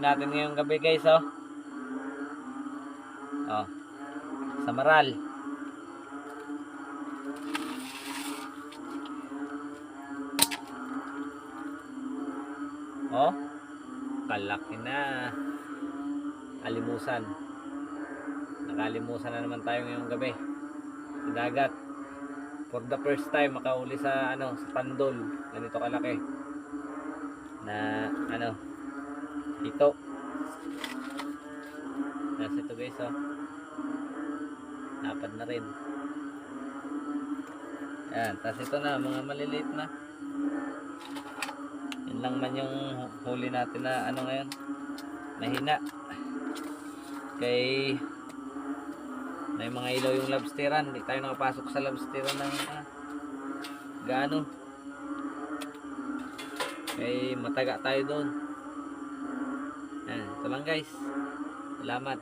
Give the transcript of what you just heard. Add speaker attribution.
Speaker 1: natin ngayong gabi guys, oh. Oh. Sa Maral. Oh. Kalaki na. Alimusan. Nakalimusan na naman tayo ngayong gabi. Sa dagat. For the first time makauli sa sa pandol. Ganito kalaki. Na ito. Nasa ito guys, oh. Napad na rin. Yan, tapos ito na, mga maliliit na. Yan lang man yung huli natin na ngayon. Mahina. Kay may mga ilaw yung lobsteran. Hindi tayo nakapasok sa lobsteran ng gaano. Kay mataga tayo doon. Yan, ito lang guys. Salamat.